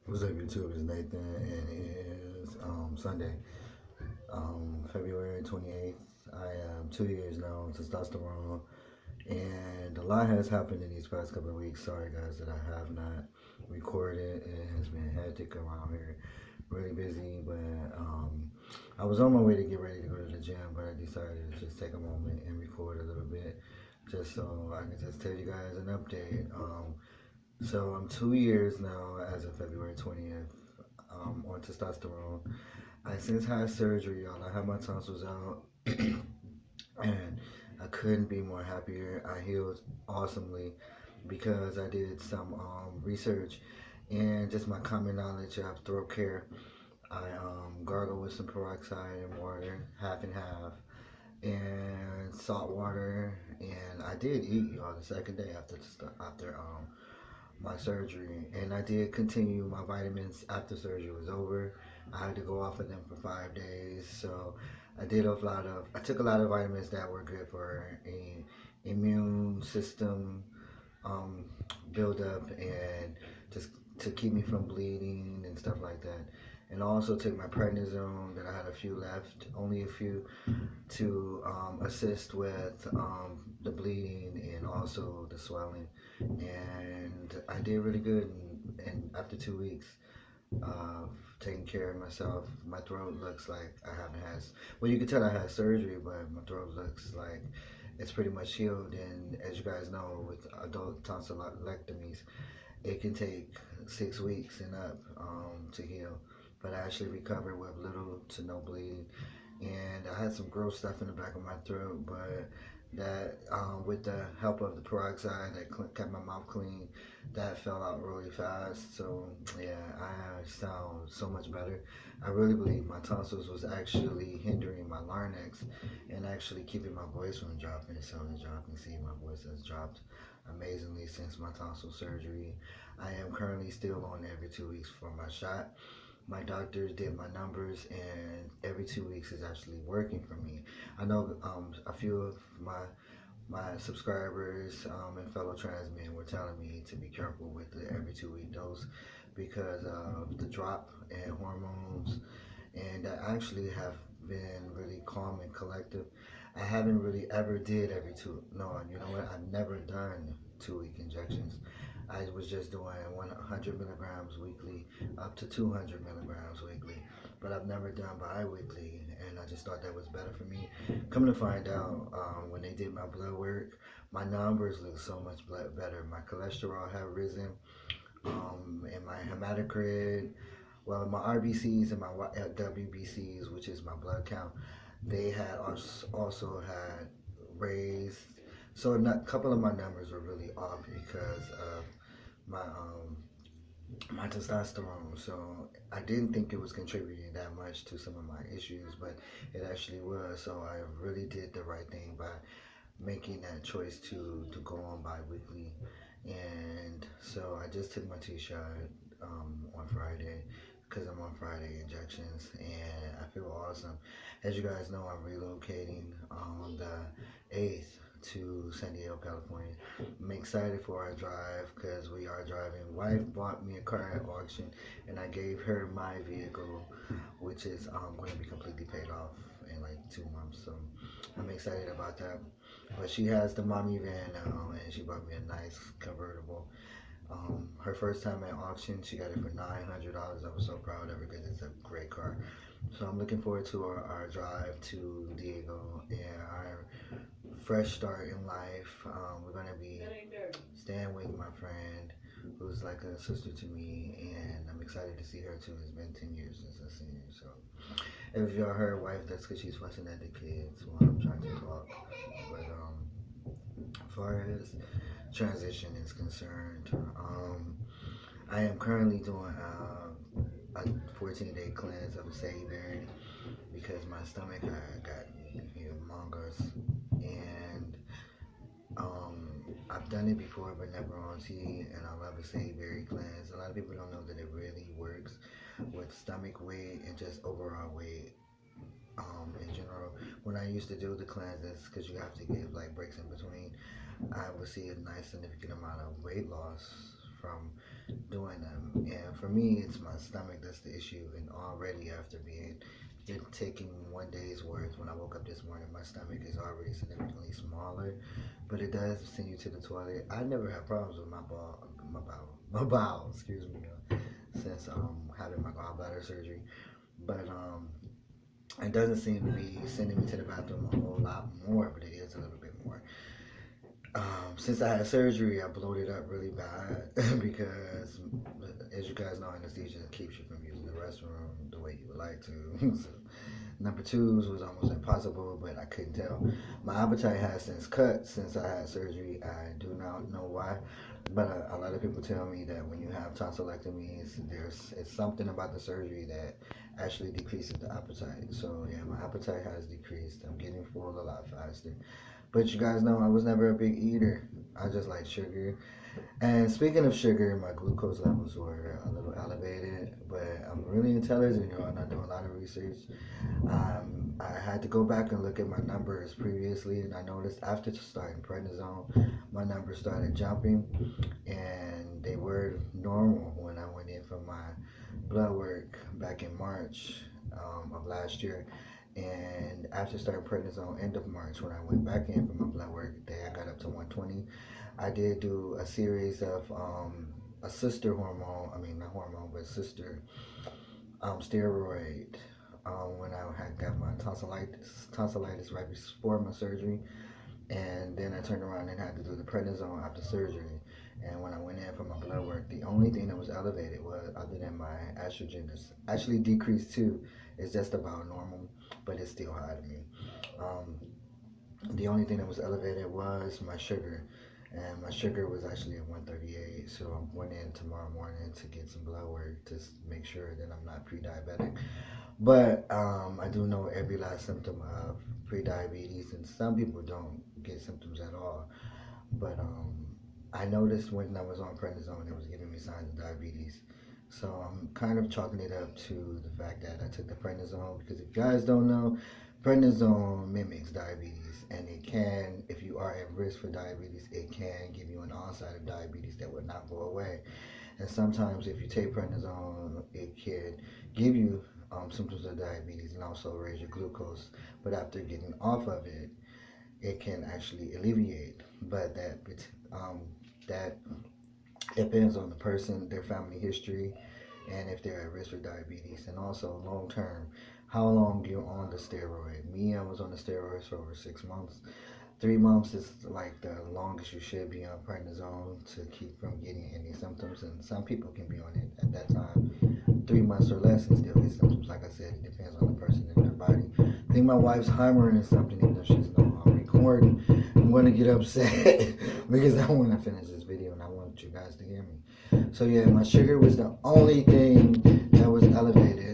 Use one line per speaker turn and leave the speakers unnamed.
What's up, YouTube? It's Nathan, and it is Sunday, February 28th. I am 2 years now on testosterone, and a lot has happened in these past couple of weeks. Sorry, guys, that I have not recorded. It has been hectic around here, really busy, but I was on my way to get ready to go to the gym, but I decided to just take a moment and record a little bit just so I can just tell you guys an update. So I'm 2 years now as of February 20th on testosterone. I since had surgery, y'all. I had my tonsils out, and I couldn't be more happier. I healed awesomely because I did some research and just my common knowledge of throat care. I gargle with some peroxide and water, half and half, and salt water. And I did eat, y'all, the second day after my surgery, and I did continue my vitamins after surgery was over. I had to go off of them for 5 days, so I took a lot of vitamins that were good for a immune system um, build up and just to keep me from bleeding and stuff like that. And I also took my prednisone that I had a few left, only a few, to assist with the bleeding and also the swelling. And I did really good. And after 2 weeks of taking care of myself, my throat looks like I haven't had. Well, you can tell I had surgery, but my throat looks like it's pretty much healed. And as you guys know, with adult tonsillectomies, it can take 6 weeks and up to heal. But I actually recovered with little to no bleeding, and I had some gross stuff in the back of my throat, but that with the help of the peroxide that kept my mouth clean, that fell out really fast. So yeah, I sound so much better. I really believe my tonsils was actually hindering my larynx and actually keeping my voice from dropping. So as y'all can see, my voice has dropped amazingly since my tonsil surgery. I am currently still on every 2 weeks for my shot. My doctors did my numbers, and every 2 weeks is actually working for me. I know a few of my subscribers and fellow trans men were telling me to be careful with the every 2 week dose because of the drop in hormones, and I actually have been really calm and collective. I haven't really ever did every two. No, you know what? I've never done 2 week injections. I was just doing 100 milligrams weekly up to 200 milligrams weekly, but I've never done bi-weekly, and I just thought that was better for me. Coming to find out, when they did my blood work, my numbers look so much better. My cholesterol had risen, and my hematocrit, well, my RBCs and my WBCs, which is my blood count, they had also had raised. So a couple of my numbers were really off because of my my testosterone. So I didn't think it was contributing that much to some of my issues, but it actually was. So I really did the right thing by making that choice to go on bi-weekly. And so I just took my T-shot on Friday because I'm on Friday injections, and I feel awesome. As you guys know, I'm relocating on the 8th to San Diego, California. I'm excited for our drive because we are driving. Wife bought me a car at auction, and I gave her my vehicle, which is going to be completely paid off in like 2 months. So I'm excited about that. But she has the mommy van now, and she bought me a nice convertible. Her first time at auction, she got it for $900. I was so proud of her because it's a great car. So I'm looking forward to our drive to Diego and our fresh start in life. We're going to be staying with my friend who's like a sister to me, and I'm excited to see her too. It's been 10 years since I've seen her. So if y'all heard wife, that's because she's fussing at the kids while I'm trying to talk. But as far as transition is concerned, I am currently doing a 14-day cleanse of the sage berry because my stomach got humongous, and I've done it before but never on tea, and I love the sage berry cleanse. A lot of people don't know that it really works with stomach weight and just overall weight. In general, when I used to do the cleanses, because you have to give like breaks in between, I would see a nice significant amount of weight loss from doing them. And for me, it's my stomach that's the issue. And already after been taking 1 day's worth, when I woke up this morning, my stomach is already significantly smaller. But it does send you to the toilet. I never had problems with my bowel, excuse me, since having my gallbladder surgery. But it doesn't seem to be sending me to the bathroom a whole lot more, but it is a little bit more. Since I had surgery, I bloated up really bad because, as you guys know, anesthesia keeps you from using the restroom the way you would like to. So, number twos was almost impossible, but I couldn't tell. My appetite has since cut since I had surgery. I do not know why, but a lot of people tell me that when you have tonsillectomies, it's something about the surgery that actually decreases the appetite. So yeah, my appetite has decreased. I'm getting full a lot faster. But you guys know I was never a big eater. I just like sugar. And speaking of sugar, my glucose levels were a little elevated, but I'm really intelligent, and I do a lot of research. I had to go back and look at my numbers previously, and I noticed after starting prednisone, my numbers started jumping, and they were normal when I went in for my blood work back in March of last year. And after starting prednisone end of March, when I went back in for my blood work, I got up to 120. I did do a series of a sister hormone, I mean not hormone, but sister steroid when I had got my tonsillitis right before my surgery. And then I turned around and had to do the prednisone after surgery. And when I went in for my blood work, the only thing that was elevated was, other than my estrogen, is actually decreased too. It's just about normal, but it's still high to me. The only thing that was elevated was my sugar. And my sugar was actually at 138. So I went in tomorrow morning to get some blood work to make sure that I'm not pre-diabetic. But I do know every last symptom of pre-diabetes, and some people don't get symptoms at all. But I noticed when I was on prednisone, it was giving me signs of diabetes. So I'm kind of chalking it up to the fact that I took the prednisone, because if you guys don't know, prednisone mimics diabetes, and it can, if you are at risk for diabetes, it can give you an onset of diabetes that will not go away. And sometimes if you take prednisone, it can give you symptoms of diabetes and also raise your glucose. But after getting off of it, it can actually alleviate. But that depends on the person, their family history, and if they're at risk for diabetes, and also long term, how long you're on the steroid. Me, I was on the steroids for over 6 months. 3 months is like the longest you should be on prednisone to keep from getting any symptoms, and some people can be on it at that time 3 months or less and still get symptoms. Like I said, it depends on the person and their body. I think my wife's hammering something, even though she's not recording. I'm going to get upset because I want to finish this video and I want you guys to hear me. So yeah, my sugar was the only thing that was elevated.